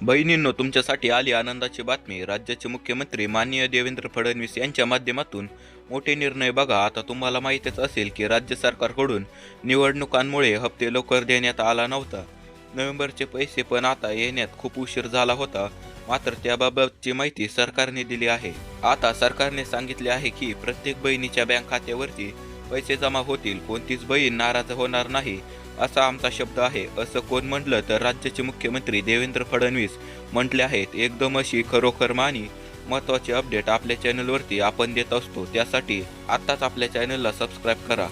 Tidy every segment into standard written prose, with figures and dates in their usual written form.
बहिणींनो, तुमच्यासाठी आली आनंदाची बातमी। राज्याचे मुख्यमंत्री माननीय देवेंद्र फडणवीस यांच्या माध्यमातून मोठे निर्णय बघा। आता तुम्हाला माहीतच असेल की राज्य सरकारकडून निवडणुकांमुळे हप्ते लवकर देण्यात आला नव्हता। नोव्हेंबरचे पैसे पण आता येण्यात खूप उशीर झाला होता, मात्र त्याबाबतची माहिती सरकारने दिली आहे। आता सरकारने सांगितले आहे की प्रत्येक बहिणीच्या बँक खात्यावरती पैसे जमा होतील, कोणतीच बहीण नाराज होणार नाही असा आमचा शब्द आहे, असं कोण म्हटलं तर राज्याचे मुख्यमंत्री देवेंद्र फडणवीस म्हटले आहेत। एकदम अशी खरोखर मानी महत्त्वाची अपडेट आपल्या चॅनलवरती आपण देत असतो, त्यासाठी आत्ताच आपल्या चॅनलला सबस्क्राईब करा।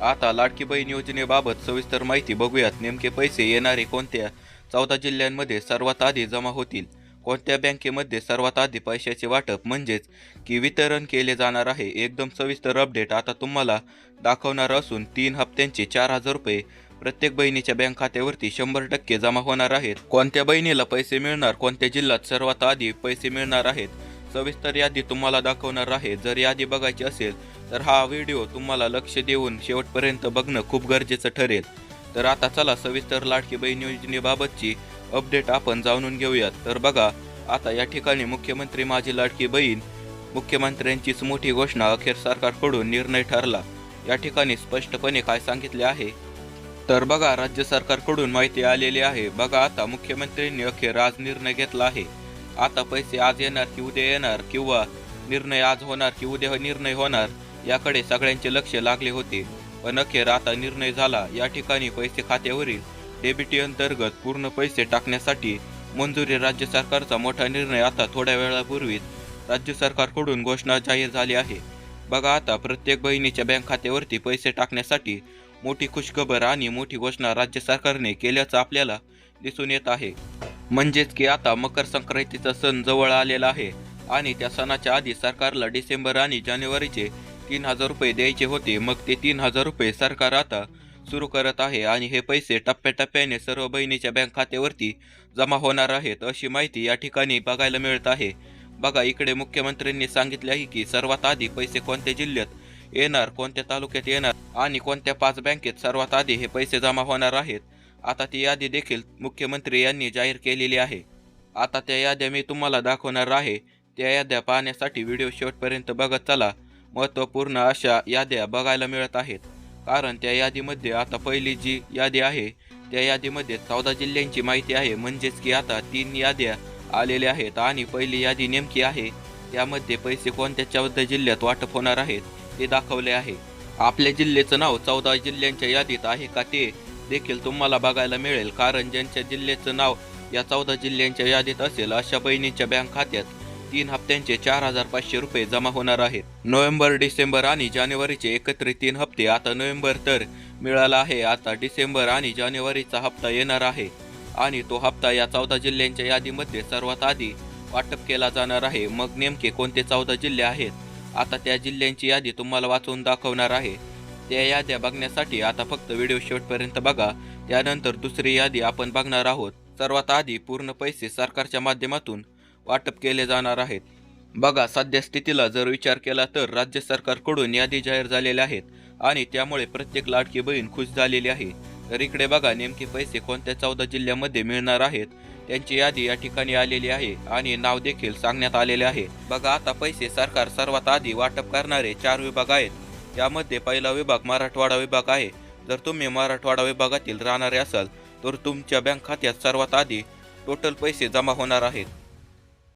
आता लाडकी बहीण योजनेबाबत सविस्तर माहिती बघूयात। नेमके पैसे येणारे कोणत्या 14 जिल्ह्यांमध्ये सर्वात आधी जमा होतील, कोणत्या बँकेमध्ये सर्वात आधी पैशाचे वाटप म्हणजेच की वितरण केले जाणार आहे, एकदम सविस्तर अपडेट आता तुम्हाला दाखवणार असून 3 हप्त्यांचे 4,000 रुपये प्रत्येक बहिणीच्या बँक खात्यावरती 100% जमा होणार आहेत। कोणत्या बहिणीला पैसे मिळणार, कोणत्या जिल्ह्यात सर्वात आधी पैसे मिळणार आहेत, सविस्तर यादी तुम्हाला दाखवणार आहे। जर यादी बघायची असेल तर हा व्हिडिओ तुम्हाला लक्ष देऊन शेवटपर्यंत बघणं खूप गरजेचं ठरेल। तर आता चला सविस्तर लाडकी बहीण योजनेबाबतची अपडेट आपण जाणून घेऊयात। तर बघा, आता या ठिकाणी मुख्यमंत्री माझी लाडकी बहीण, मुख्यमंत्र्यांचीच मोठी घोषणा, अखेर सरकारकडून निर्णय ठरला। या ठिकाणी स्पष्टपणे काय सांगितले आहे तर बघा, राज्य सरकारकडून माहिती आलेली आहे। बघा, आता मुख्यमंत्र्यांनी अखेर आज निर्णय घेतला आहे। आता पैसे आज येणार की उद्या येणार, किंवा निर्णय आज होणार की उद्या निर्णय होणार, याकडे सगळ्यांचे लक्ष लागले होते, पण अखेर आता निर्णय झाला। या ठिकाणी पैसे खात्यावरील डेबिटी अंतर्गत पूर्ण पैसे टाकण्यासाठी मंजुरी, राज्य सरकारचा मोठा निर्णय। आता थोड्या वेळापूर्वीच राज्य सरकारकडून घोषणा जाहीर झाली आहे। बघा, आता प्रत्येक बहिणीच्या बँक खात्यावरती पैसे टाकण्यासाठी मोठी खुशखबर आणि मोठी घोषणा राज्य सरकारने केल्याचं आपल्याला दिसून येत आहे। म्हणजेच की आता मकर संक्रांतीचा सण जवळ आलेला आहे आणि त्या सणाच्या आधी सरकारला डिसेंबर आणि जानेवारीचे 3,000 रुपये द्यायचे होते। मग ते 3,000 रुपये सरकार आता सुरू करत आहे आणि हे पैसे टप्प्याटप्प्याने सर्व बहिणीच्या बँक खात्यावरती जमा होणार आहेत, अशी माहिती या ठिकाणी बघायला मिळत आहे। बघा, इकडे मुख्यमंत्र्यांनी सांगितले आहे की सर्वात आधी पैसे कोणत्या जिल्ह्यात येणार, कोणत्या तालुक्यात येणार आणि कोणत्या 5 बँकेत सर्वात आधी हे पैसे जमा होणार आहेत। आता ती यादी देखील मुख्यमंत्री यांनी जाहीर केलेली आहे। आता त्या याद्या मी तुम्हाला दाखवणार आहे। त्या याद्या पाहण्यासाठी व्हिडिओ शेवटपर्यंत बघत चला। महत्त्वपूर्ण अशा याद्या बघायला मिळत आहेत, कारण त्या यादीमध्ये आता पहिली जी यादी आहे त्या यादीमध्ये 14 जिल्ह्यांची माहिती आहे। म्हणजेच की आता 3 याद्या आलेल्या आहेत आणि पहिली यादी नेमकी आहे त्यामध्ये पैसे कोणत्या 14 जिल्ह्यात वाटप होणार आहेत ते दाखवले आहे। आपल्या जिल्ह्याचं नाव 14 जिल्ह्यांच्या यादीत आहे का ते देखील तुम्हाला बघायला मिळेल, कारण ज्यांच्या जिल्ह्याचं नाव या 14 जिल्ह्यांच्या यादीत असेल अशा बहिणींच्या बँक खात्यात 3 हप्त्यांचे 4,500 रुपये जमा होणार आहेत। नोव्हेंबर, डिसेंबर आणि जानेवारीचे एकत्रित 3 हप्ते। आता नोव्हेंबर तर मिळाला आहे, आता डिसेंबर आणि जानेवारीचा हप्ता येणार आहे आणि तो हप्ता या 14 जिल्ह्यांच्या यादीमध्ये सर्वात आधी वाटप केला जाणार आहे। मग नेमके कोणते 14 जिल्हे आहेत, आता त्या जिल्ह्यांची यादी तुम्हाला वाचून दाखवणार आहे। त्या याद्या बघण्यासाठी आता फक्त व्हिडिओ शेवटपर्यंत बघा, त्यानंतर दुसरी यादी आपण बघणार आहोत। सर्वात आधी पूर्ण पैसे सरकारच्या माध्यमातून वाटप केले जाणार आहेत। बघा, सध्या स्थितीला जर विचार केला तर राज्य सरकारकडून यादी जाहीर झालेल्या आहेत आणि त्यामुळे प्रत्येक लाडकी बहीण खुश झालेली आहे। तर इकडे बघा, नेमके पैसे कोणत्या 14 जिल्ह्यामध्ये मिळणार आहेत त्यांची यादी या ठिकाणी आलेली आहे आणि नाव देखील सांगण्यात आलेले आहे। बघा, आता पैसे सरकार सर्वात आधी वाटप करणारे 4 विभाग आहेत। त्यामध्ये पहिला विभाग मराठवाडा विभाग आहे। जर तुम्ही मराठवाडा विभागातील राहणारे असाल तर तुमच्या बँक खात्यात सर्वात आधी टोटल पैसे जमा होणार आहेत।